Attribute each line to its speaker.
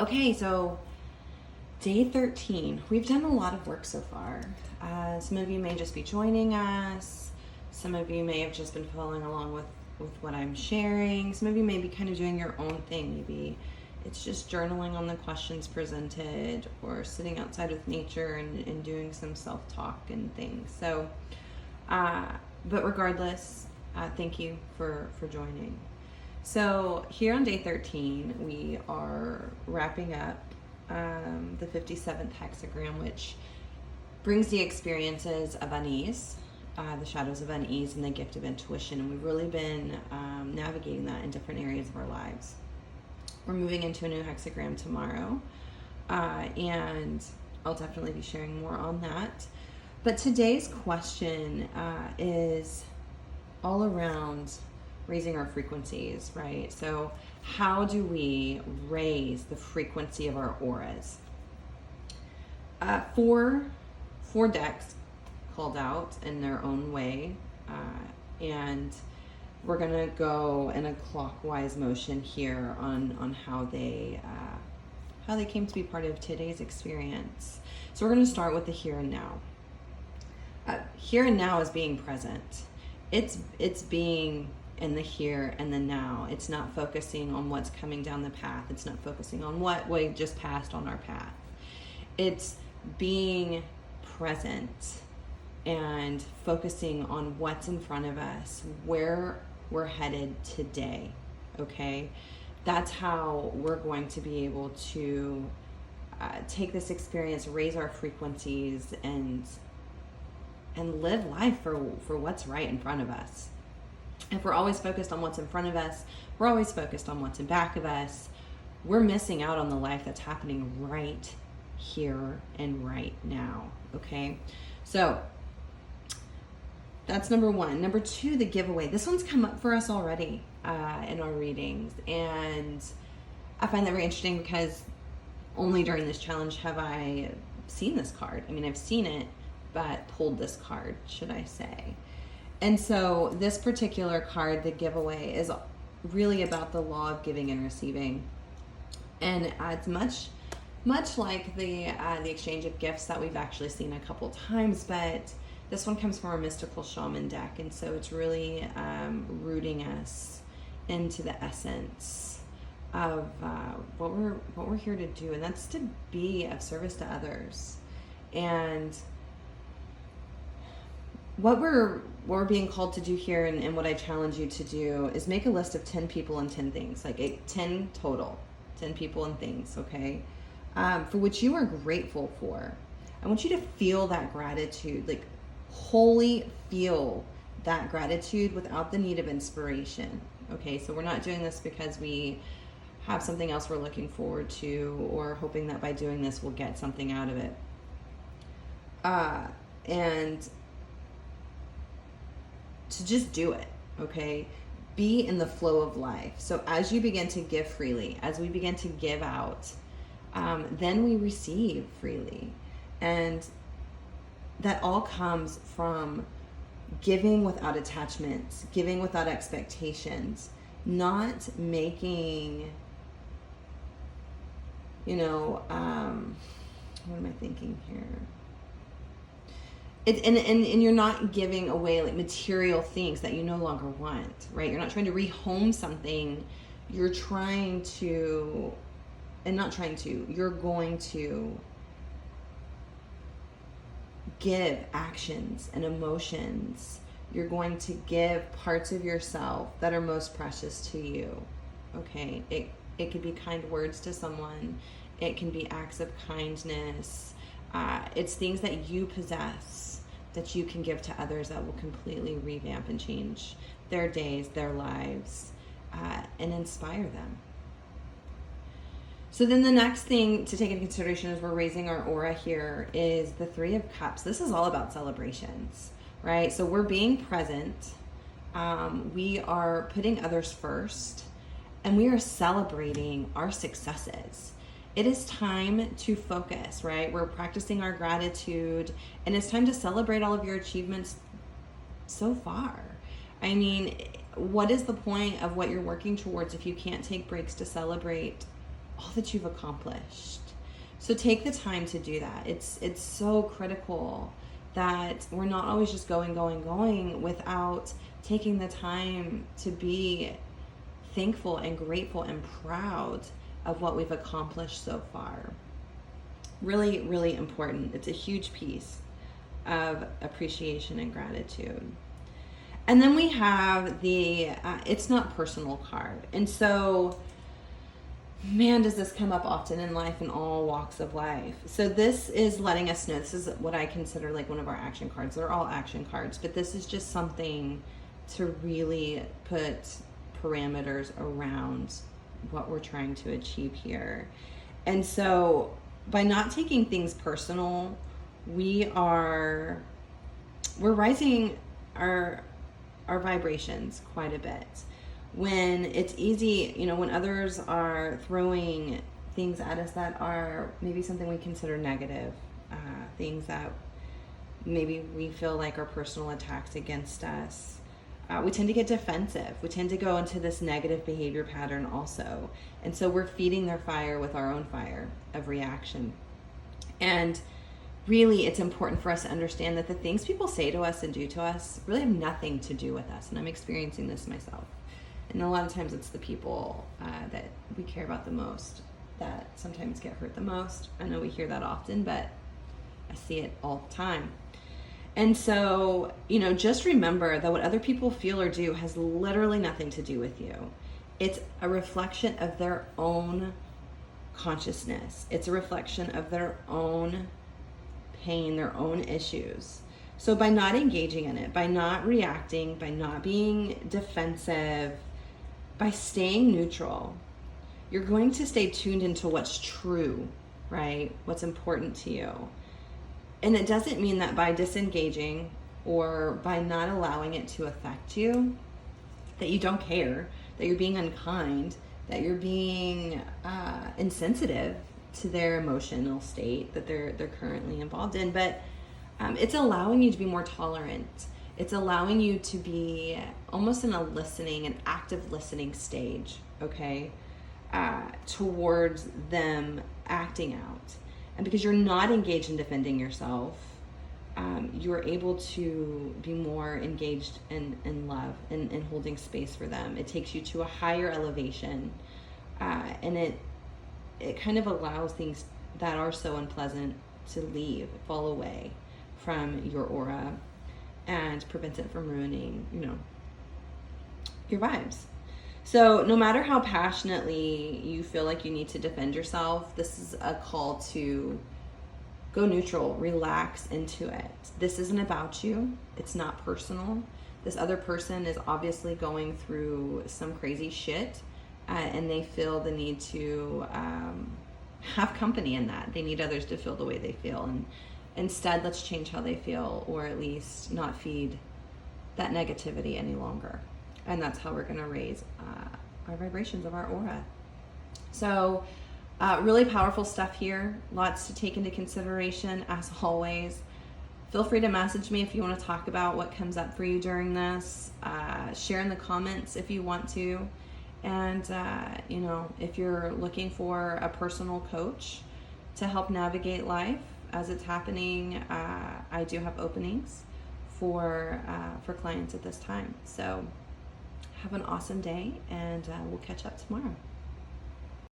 Speaker 1: Okay, so day 13. We've done a lot of work so far. Some of you may just be joining us. Some of you may have just been following along with what I'm sharing. Some of you may be kind of doing your own thing. Maybe it's just journaling on the questions presented or sitting outside with nature and doing some self-talk and things. So, but regardless, thank you for joining. So here on day 13, we are wrapping up the 57th hexagram, which brings the experiences of unease, the shadows of unease, and the gift of intuition. And we've really been navigating that in different areas of our lives. We're moving into a new hexagram tomorrow, and I'll definitely be sharing more on that. But today's question is all around raising our frequencies, right? So how do we raise the frequency of our auras? Four decks called out in their own way, and we're gonna go in a clockwise motion here on how they came to be part of today's experience. So we're gonna start with the here and now. Here and now is being present. It's being in the here and the now. It's not focusing on what's coming down the path. It's not focusing on what we just passed on our path. It's being present and focusing on what's in front of us, where we're headed today, okay? That's how we're going to be able to take this experience, raise our frequencies, and live life for what's right in front of us. If we're always focused on what's in front of us, we're always focused on what's in back of us, we're missing out on the life that's happening right here and right now, okay? So that's number one. Number two, the giveaway. This one's come up for us already in our readings, and I find that very interesting because only during this challenge have I seen this card. I mean, I've seen it, but pulled this card, should I say. And so this particular card, the giveaway, is really about the law of giving and receiving. And it's much like the exchange of gifts that we've actually seen a couple times, but this one comes from our mystical shaman deck. And so it's really rooting us into the essence of what we're here to do. And that's to be of service to others. And what we're being called to do here, and what I challenge you to do, is make a list of 10 people and 10 things, like 10 total, 10 people and things, okay, for which you are grateful for. I want you to feel that gratitude, like wholly feel that gratitude without the need of inspiration, okay? So we're not doing this because we have something else we're looking forward to or hoping that by doing this we'll get something out of it. And to just do it, okay? Be in the flow of life. So as you begin to give freely, as we begin to give out, then we receive freely. And that all comes from giving without attachments, giving without expectations, not making, what am I thinking here? And you're not giving away like material things that you no longer want, right? You're not trying to rehome something. You're trying to, and not trying to, you're going to give actions and emotions. You're going to give parts of yourself that are most precious to you, okay? It could be kind words to someone. It can be acts of kindness. It's things that you possess that you can give to others that will completely revamp and change their days, their lives, and inspire them. So then the next thing to take into consideration as we're raising our aura here is the Three of Cups. This is all about celebrations, right? So we're being present. We are putting others first, and we are celebrating our successes. It is time to focus, right? We're practicing our gratitude, and it's time to celebrate all of your achievements so far. I mean, what is the point of what you're working towards if you can't take breaks to celebrate all that you've accomplished. So take the time to do that. It's so critical that we're not always just going without taking the time to be thankful and grateful and proud of what we've accomplished so far. Really, really important. It's a huge piece of appreciation and gratitude. And then we have the it's not personal card. And so, man, does this come up often in life, in all walks of life. So this is letting us know, this is what I consider like one of our action cards. They're all action cards, but this is just something to really put parameters around what we're trying to achieve here. And so by not taking things personal, we're rising our vibrations quite a bit. When it's easy, when others are throwing things at us that are maybe something we consider negative, things that maybe we feel like are personal attacks against us, we tend to get defensive. We tend to go into this negative behavior pattern also. And so we're feeding their fire with our own fire of reaction. And really, it's important for us to understand that the things people say to us and do to us really have nothing to do with us. And I'm experiencing this myself. And a lot of times it's the people that we care about the most that sometimes get hurt the most. I know we hear that often, but I see it all the time. And so, just remember that what other people feel or do has literally nothing to do with you. It's a reflection of their own consciousness. It's a reflection of their own pain, their own issues. So by not engaging in it, by not reacting, by not being defensive, by staying neutral, you're going to stay tuned into what's true, right? What's important to you. And it doesn't mean that by disengaging or by not allowing it to affect you, that you don't care, that you're being unkind, that you're being insensitive to their emotional state that they're currently involved in. But it's allowing you to be more tolerant. It's allowing you to be almost in an active listening stage, okay, towards them acting out. And because you're not engaged in defending yourself, you're able to be more engaged in love and holding space for them. It takes you to a higher elevation, and it kind of allows things that are so unpleasant to fall away from your aura, and prevents it from ruining, your vibes. So no matter how passionately you feel like you need to defend yourself, this is a call to go neutral, relax into it. This isn't about you. It's not personal. This other person is obviously going through some crazy shit, and they feel the need to have company in that. They need others to feel the way they feel. And instead, let's change how they feel, or at least not feed that negativity any longer. And that's how we're going to raise our vibrations of our aura. So really powerful stuff here. Lots to take into consideration, as always. Feel free to message me if you want to talk about what comes up for you during this. Share in the comments if you want to. And, if you're looking for a personal coach to help navigate life as it's happening, I do have openings for clients at this time. So have an awesome day, and we'll catch up tomorrow.